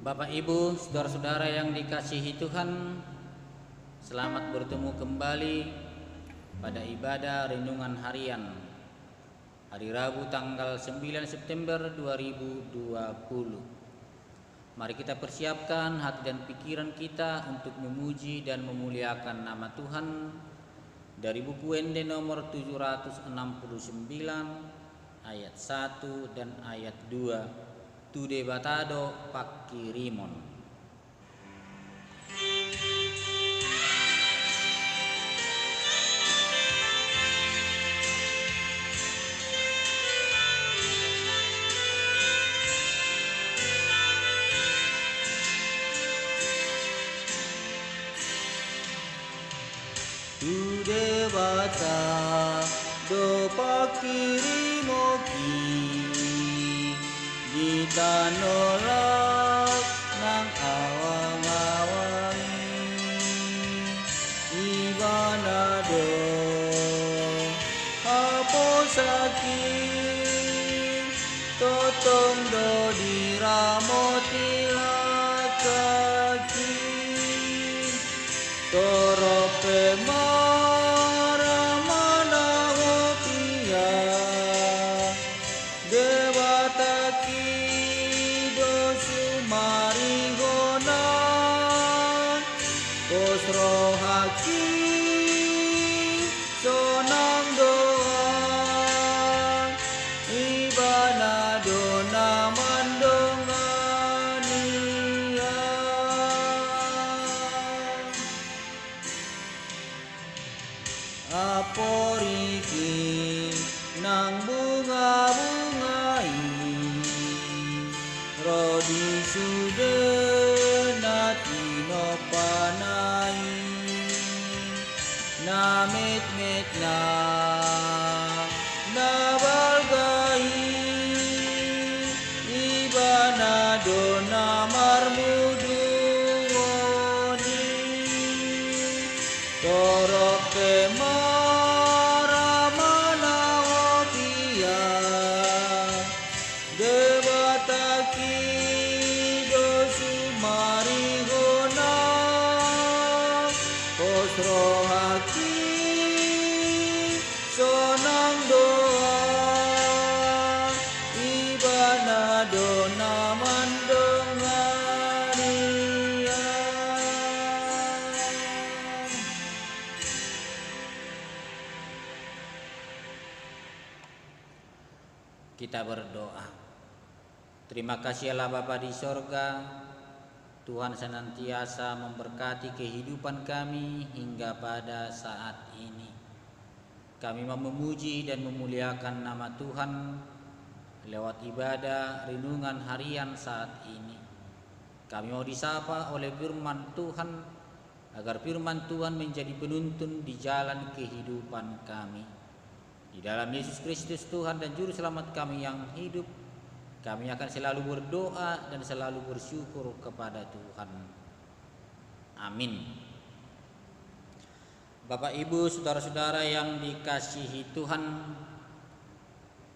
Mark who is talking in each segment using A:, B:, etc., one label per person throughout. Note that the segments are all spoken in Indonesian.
A: Bapak Ibu, saudara-saudara yang dikasihi Tuhan, selamat bertemu kembali pada ibadah renungan harian hari Rabu tanggal 9 September 2020. Mari kita persiapkan hati dan pikiran kita untuk memuji dan memuliakan nama Tuhan dari buku Ende nomor 769 ayat 1 dan ayat 2. Tu debatado pakirimon. Tu debatado pakirimoki Ditanolak ng awang-awangi Ibanado Apo sakin Totong do diramoti hakaki Torope rohaki sonang doa ibanado naman dongania aporiki ng bunga-bungai rodi sude panay namit-mit na nabalgay ibanado na marmuduni torok ke maramanahokia debataki rohaki sonang doa ibanado naman dongania. Kita berdoa. Terima kasih Allah Bapa di sorga, Tuhan senantiasa memberkati kehidupan kami hingga pada saat ini. Kami mau memuji dan memuliakan nama Tuhan lewat ibadah renungan harian saat ini. Kami mau disapa oleh firman Tuhan agar firman Tuhan menjadi penuntun di jalan kehidupan kami. Di dalam Yesus Kristus Tuhan dan Juru Selamat kami yang hidup, kami akan selalu berdoa dan selalu bersyukur kepada Tuhan. Amin. Bapak Ibu, saudara-saudara yang dikasihi Tuhan,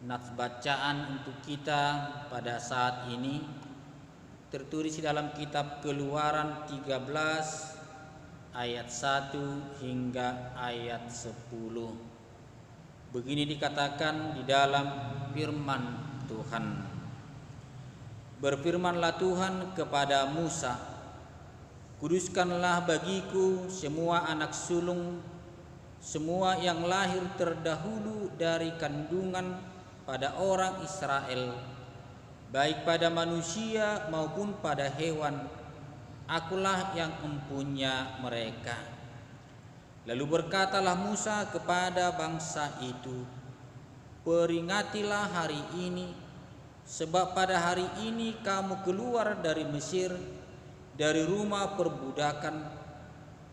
A: nats bacaan untuk kita pada saat ini tertulis di dalam kitab Keluaran 13 ayat 1 hingga ayat 10. Begini dikatakan di dalam firman Tuhan. Berfirmanlah Tuhan kepada Musa, kuduskanlah bagiku semua anak sulung, semua yang lahir terdahulu dari kandungan pada orang Israel, baik pada manusia maupun pada hewan. Akulah yang mempunyai mereka. Lalu berkatalah Musa kepada bangsa itu, peringatilah hari ini, sebab pada hari ini kamu keluar dari Mesir, dari rumah perbudakan,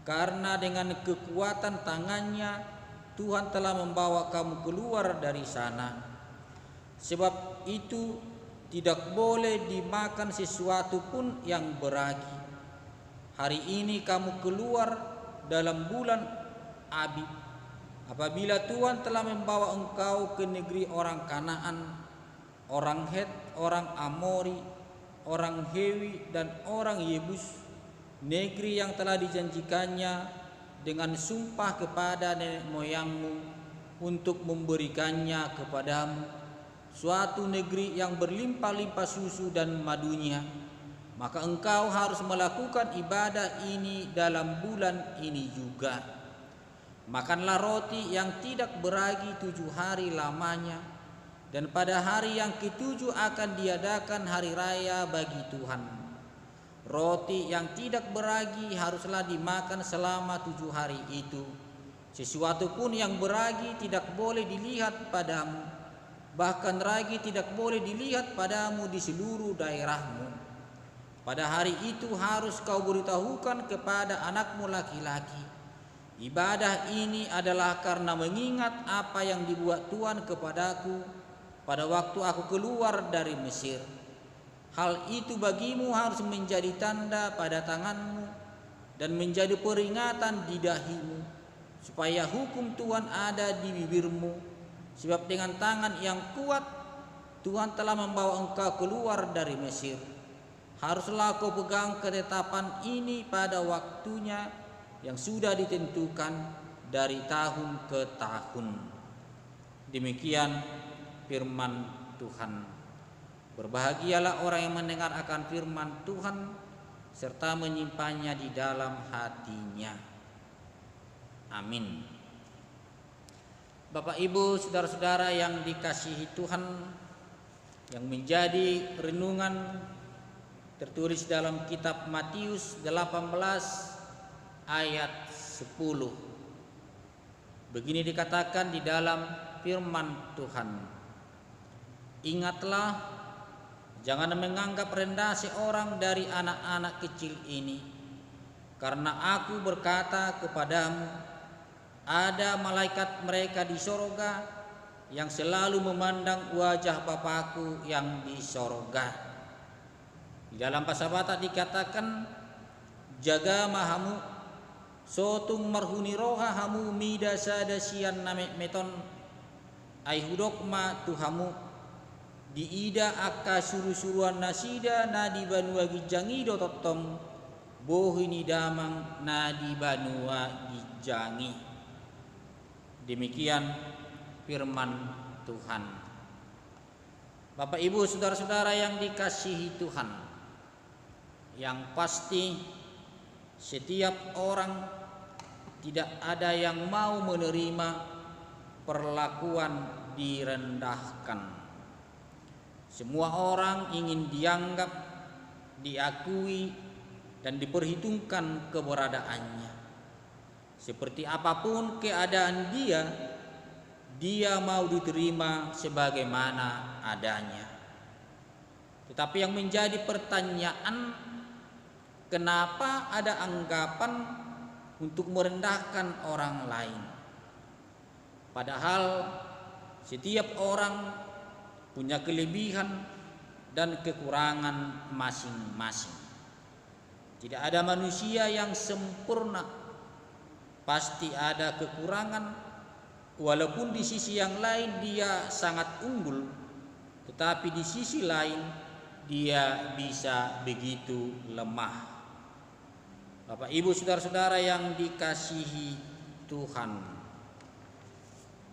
A: karena dengan kekuatan tangannya Tuhan telah membawa kamu keluar dari sana. Sebab itu tidak boleh dimakan sesuatu pun yang beragi. Hari ini kamu keluar dalam bulan Abib, apabila Tuhan telah membawa engkau ke negeri orang Kanaan, orang Het, orang Amori, orang Hewi, dan orang Yebus, negeri yang telah dijanjikannya dengan sumpah kepada nenek moyangmu untuk memberikannya kepadamu, suatu negeri yang berlimpah-limpah susu dan madunya, maka engkau harus melakukan ibadah ini dalam bulan ini juga. Makanlah roti yang tidak beragi 7 hari lamanya, dan pada hari yang ke-7 akan diadakan hari raya bagi Tuhan. Roti yang tidak beragi haruslah dimakan selama 7 hari itu. Sesuatu pun yang beragi tidak boleh dilihat padamu, bahkan ragi tidak boleh dilihat padamu di seluruh daerahmu. Pada hari itu harus kau beritahukan kepada anakmu laki-laki, ibadah ini adalah karena mengingat apa yang dibuat Tuhan kepadaku pada waktu aku keluar dari Mesir. Hal itu bagimu harus menjadi tanda pada tanganmu dan menjadi peringatan di dahimu, supaya hukum Tuhan ada di bibirmu. Sebab dengan tangan yang kuat Tuhan telah membawa engkau keluar dari Mesir. Haruslah kau pegang ketetapan ini pada waktunya yang sudah ditentukan dari tahun ke tahun. Demikian firman Tuhan. Berbahagialah orang yang mendengar akan firman Tuhan serta menyimpannya di dalam hatinya. Amin. Bapak, Ibu, saudara-saudara yang dikasihi Tuhan, yang menjadi renungan tertulis dalam kitab Matius 18 ayat 10. Begini dikatakan di dalam firman Tuhan, ingatlah, jangan menganggap rendah seorang dari anak-anak kecil ini, karena aku berkata kepadamu, ada malaikat mereka di sorga yang selalu memandang wajah Bapakku yang di sorga. Di dalam bahasa Batak dikatakan, jaga mahamu sotung marhuni roha hamu mida sada sian name meton ai hudokma tuhamu di ida akka suru-suruan nasida nadi banua gijangi do totong bohini damang nadi banua gijangi. Demikian firman Tuhan. Bapak, Ibu, saudara-saudara yang dikasihi Tuhan, yang pasti setiap orang tidak ada yang mau menerima perlakuan direndahkan. Semua orang ingin dianggap, diakui, dan diperhitungkan keberadaannya. Seperti apapun keadaan dia mau diterima sebagaimana adanya. Tetapi yang menjadi pertanyaan, kenapa ada anggapan untuk merendahkan orang lain? Padahal setiap orang punya kelebihan dan kekurangan masing-masing. Tidak ada manusia yang sempurna. Pasti ada kekurangan, walaupun di sisi yang lain dia sangat unggul, tetapi di sisi lain dia bisa begitu lemah. Bapak, Ibu, saudara-saudara yang dikasihi Tuhan,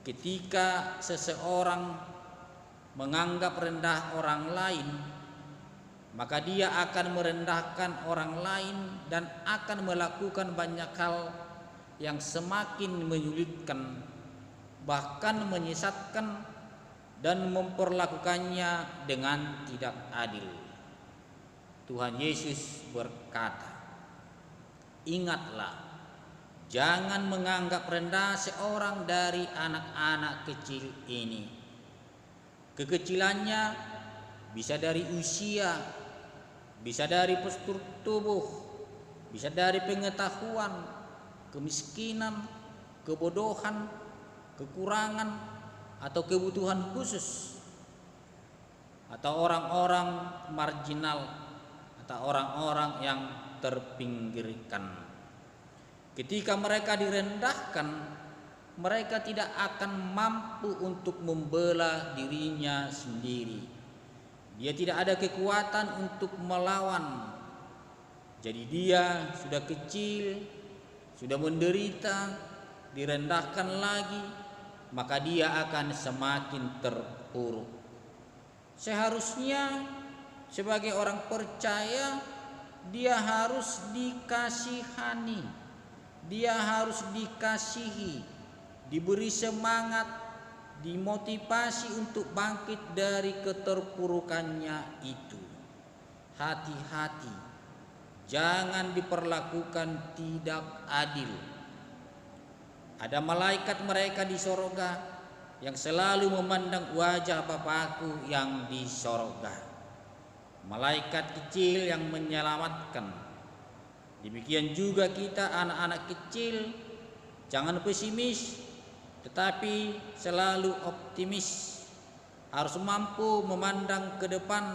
A: ketika seseorang menganggap rendah orang lain, maka dia akan merendahkan orang lain dan akan melakukan banyak hal yang semakin menyulitkan, bahkan menyesatkan, dan memperlakukannya dengan tidak adil. Tuhan Yesus berkata, ingatlah, jangan menganggap rendah seorang dari anak-anak kecil ini. Kekecilannya bisa dari usia, bisa dari postur tubuh, bisa dari pengetahuan, kemiskinan, kebodohan, kekurangan, atau kebutuhan khusus, atau orang-orang marginal, atau orang-orang yang terpinggirkan. Ketika mereka direndahkan, mereka tidak akan mampu untuk membela dirinya sendiri. Dia tidak ada kekuatan untuk melawan. Jadi dia sudah kecil, sudah menderita, direndahkan lagi, maka dia akan semakin terpuruk. Seharusnya sebagai orang percaya dia harus dikasihani, dia harus dikasihi, diberi semangat, dimotivasi untuk bangkit dari keterpurukannya itu. Hati-hati, jangan diperlakukan tidak adil. Ada malaikat mereka di sorga yang selalu memandang wajah Bapakku yang di sorga. Malaikat kecil yang menyelamatkan. Demikian juga kita anak-anak kecil, jangan pesimis, tetapi selalu optimis. Harus mampu memandang ke depan,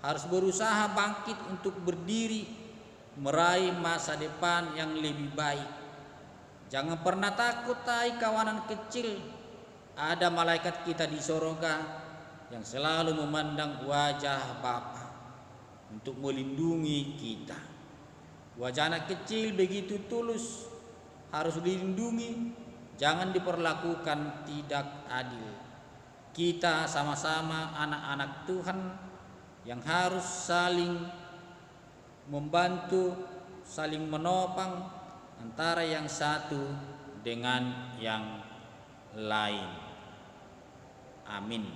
A: harus berusaha bangkit untuk berdiri, meraih masa depan yang lebih baik. Jangan pernah takut, hai kawanan kecil. Ada malaikat kita di sorga yang selalu memandang wajah Bapa untuk melindungi kita. Wajah anak kecil begitu tulus, harus dilindungi, jangan diperlakukan tidak adil. Kita sama-sama anak-anak Tuhan yang harus saling membantu, saling menopang antara yang satu dengan yang lain. Amin.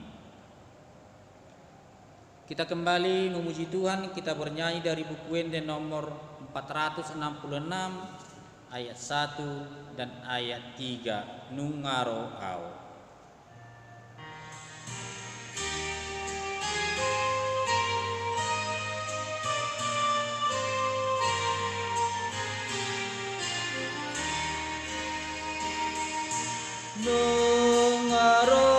A: Kita kembali memuji Tuhan, kita bernyanyi dari buku Wende nomor 466 ayat 1 dan ayat 3, Nungaro Au. Nungaro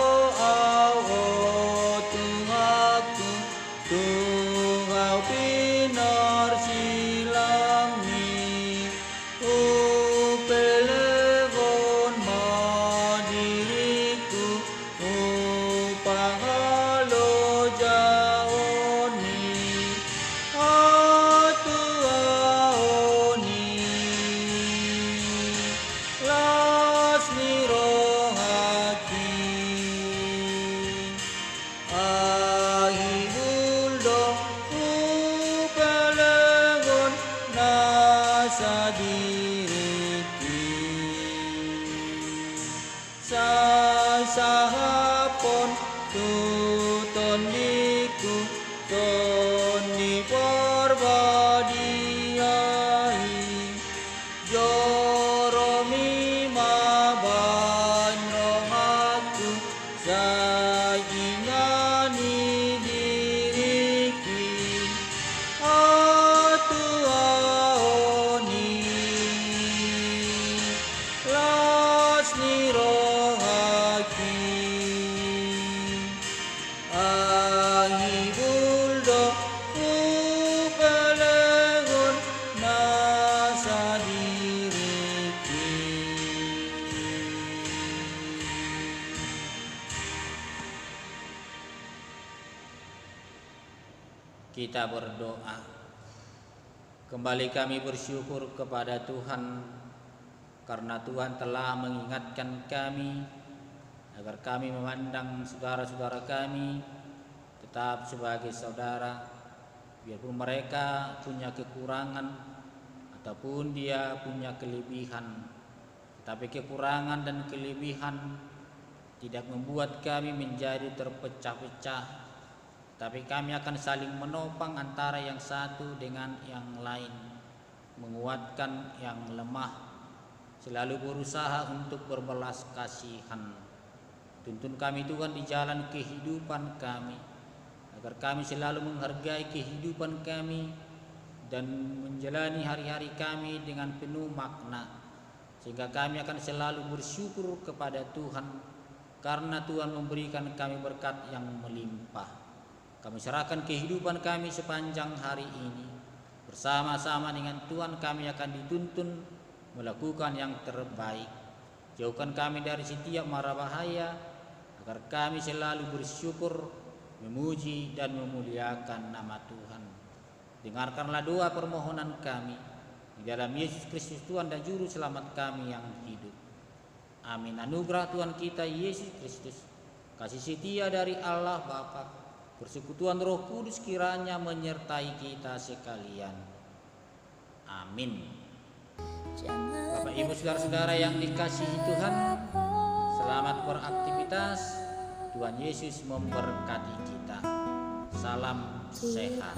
A: Kita berdoa. Kembali kami bersyukur kepada Tuhan karena Tuhan telah mengingatkan kami agar kami memandang saudara-saudara kami tetap sebagai saudara, biarpun mereka punya kekurangan ataupun dia punya kelebihan, tapi kekurangan dan kelebihan tidak membuat kami menjadi terpecah-pecah, tapi kami akan saling menopang antara yang satu dengan yang lain, menguatkan yang lemah, selalu berusaha untuk berbelas kasihan. Tuntun kami Tuhan di jalan kehidupan kami, agar kami selalu menghargai kehidupan kami dan menjalani hari-hari kami dengan penuh makna, sehingga kami akan selalu bersyukur kepada Tuhan karena Tuhan memberikan kami berkat yang melimpah. Kami serahkan kehidupan kami sepanjang hari ini. Bersama-sama dengan Tuhan kami akan dituntun melakukan yang terbaik. Jauhkan kami dari setiap mara bahaya, agar kami selalu bersyukur memuji dan memuliakan nama Tuhan. Dengarkanlah doa permohonan kami di dalam Yesus Kristus Tuhan dan Juru Selamat kami yang hidup. Amin. Anugerah Tuhan kita Yesus Kristus, kasih setia dari Allah Bapa, persekutuan Roh Kudus kiranya menyertai kita sekalian. Amin. Bapak Ibu saudara-saudara yang dikasihi Tuhan, selamat beraktivitas. Tuhan Yesus memberkati kita. Salam sehat.